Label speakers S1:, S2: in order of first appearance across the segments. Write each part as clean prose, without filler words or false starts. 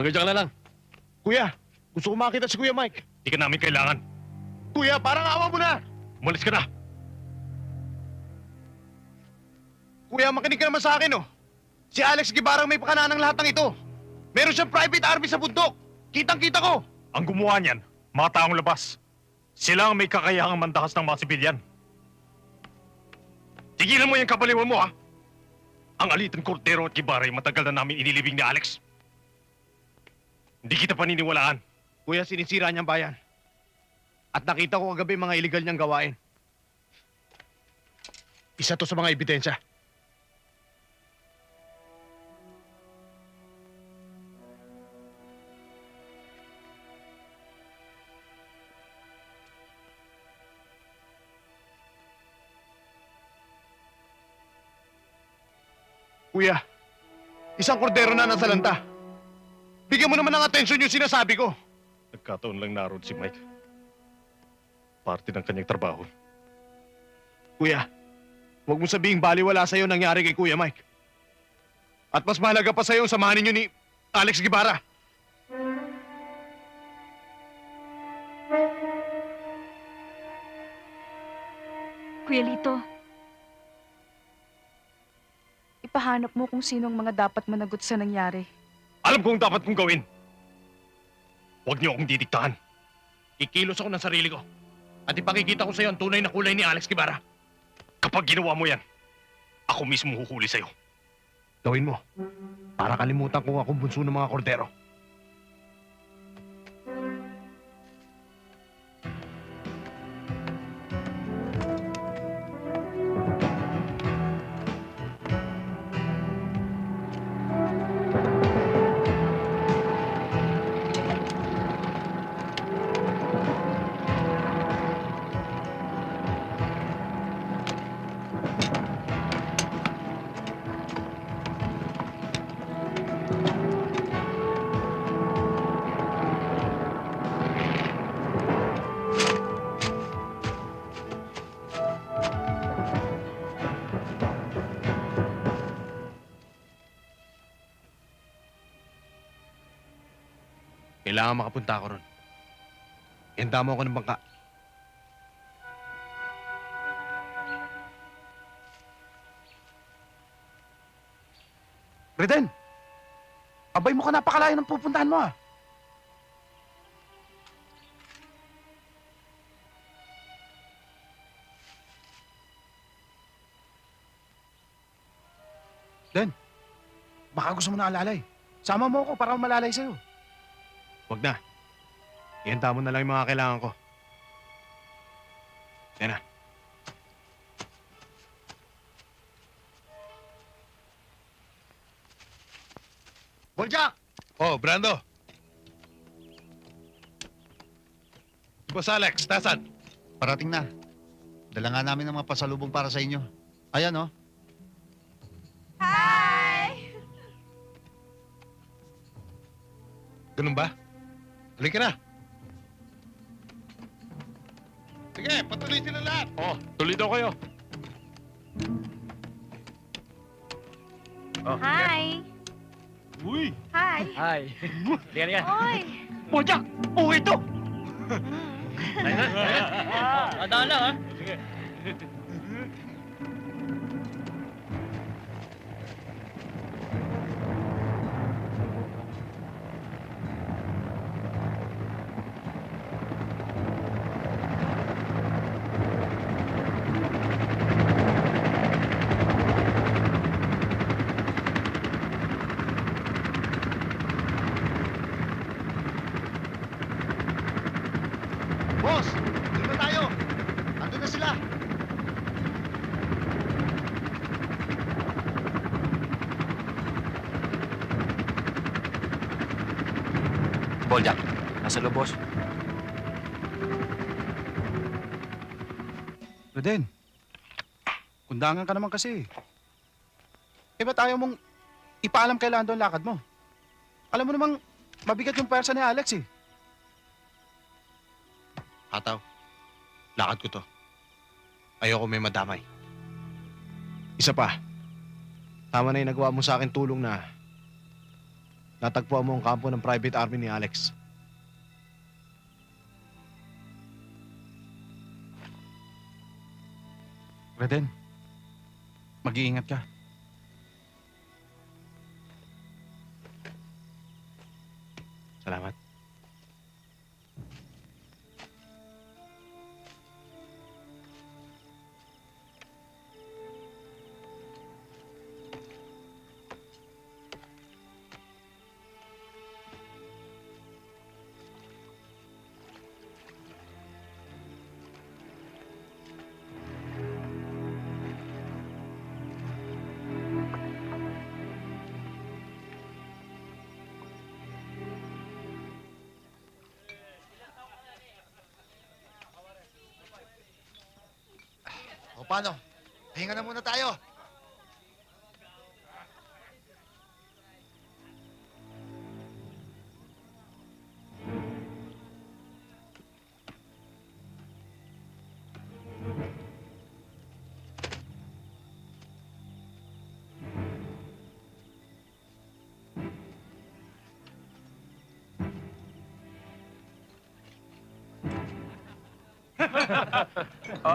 S1: Hanggang dyan ka na lang.
S2: Kuya, gusto ko makita si Kuya Mike.
S1: Di ka namin kailangan.
S2: Kuya, parang awa mo na!
S1: Umalis ka na.
S2: Kuya, makinig ka naman sa akin, oh. Si Alex Guevara ang may pakana ng lahat ng ito. Meron siyang private army sa bundok. Kitang-kita ko.
S1: Ang gumawa niyan, mga taong labas. Sila ang may kakayahang mandakas ng mga sibilyan. Tigilan mo yung kapaliwan mo, ha? Ang alitan Cordero at Guevara ay matagal na namin inilibing ni Alex. Hindi kita paniniwalaan.
S2: Kuya, sinisira niyang bayan. At nakita ko kagabi mga illegal niyang gawain. Isa to sa mga ebidensya. Kuya, isang kordero na nasa lanta. Bigyan mo naman ng atensyon yung sinasabi ko.
S1: Nagkataon lang naroon si Mike. Parte ng kanyang trabaho.
S2: Kuya, huwag mo sabihing baliwala sa'yo nangyari kay Kuya Mike. At mas mahalaga pa sa'yo ang samahan ninyo ni Alex Guevara.
S3: Kuya Lito, ipahanap mo kung sino ang mga dapat managot sa nangyari.
S1: Alam ko ang dapat kong gawin. Huwag niyo akong didiktahan.
S2: Kikilos ako ng sarili ko. At ipakikita ko sa'yo ang tunay na kulay ni Alex Guevara.
S1: Kapag ginawa mo yan, ako mismo huhuli sa'yo.
S2: Gawin mo. Para kalimutan kung akong bunso ng mga kordero. Kailangan makapunta ako ron. Ihanda mo ako ng bangka.
S4: Reden! Abay mo ka napakalayo ng pupuntahan mo ah. Den, baka gusto mo na alalay. Sama mo ako para malalay sa'yo.
S2: Huwag na. Ihanda mo na lang yung mga kailangan ko. Yan na. Boljak!
S5: Oh, Brando. Boss Alex, tasan?
S6: Parating na. Dala nga namin ng mga pasalubong para sa inyo. Ayan, oh.
S5: Ganun ba? Halika na. Sige, patuloy sila lahat.
S1: Oh, tuloy daw kayo.
S3: Hi!
S1: Uy!
S3: Hi!
S1: Hi! Liga, liga.
S3: Oy!
S1: Boljak! Buhay ito! Adaan lang, ha? Sige.
S6: Boss! Doon na tayo! Andun na sila!
S7: Boljak, nasa lubos.
S4: Reden, kundangan ka naman kasi. Eh ba't ayaw mong ipaalam kay Lando ang lakad mo? Alam mo namang mabigat yung pwersa ni Alex eh.
S2: Hataw, lakad ko to. Ayoko may madamay. Isa pa, tama na yung nagawa mo sa akin tulong na natagpuan mo ang kampo ng private army ni Alex.
S4: Reden, mag-iingat ka.
S2: Salamat.
S6: O paano? Hinga na muna tayo.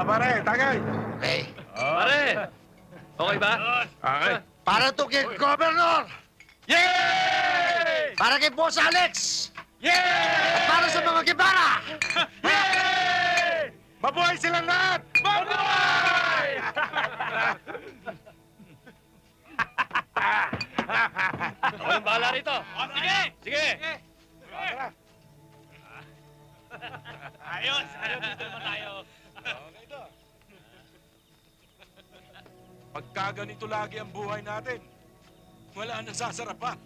S5: Pare, tagay!
S6: Okay.
S7: Pare! Okay ba?
S5: Okay.
S6: Para to kay Governor!
S5: Yay!
S6: Para kay Boss Alex! At para sa mga Gibara!
S5: Yay! Mabuhay silang lahat! Mabuhay!
S7: Ako yung bahala rito. Sige! Sige! Ayos! Dito naman tayo.
S5: Pagka ganito lagi ang buhay natin, wala nang sasarap pa.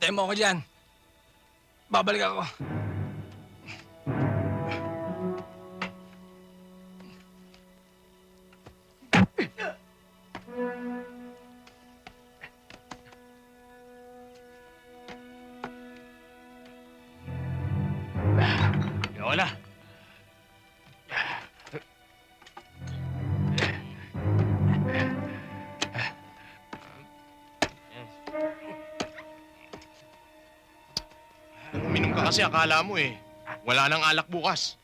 S8: Demo ko dyan. Babalik ako.
S1: Wala.
S2: Uminom ka kasi akala mo wala nang alak bukas.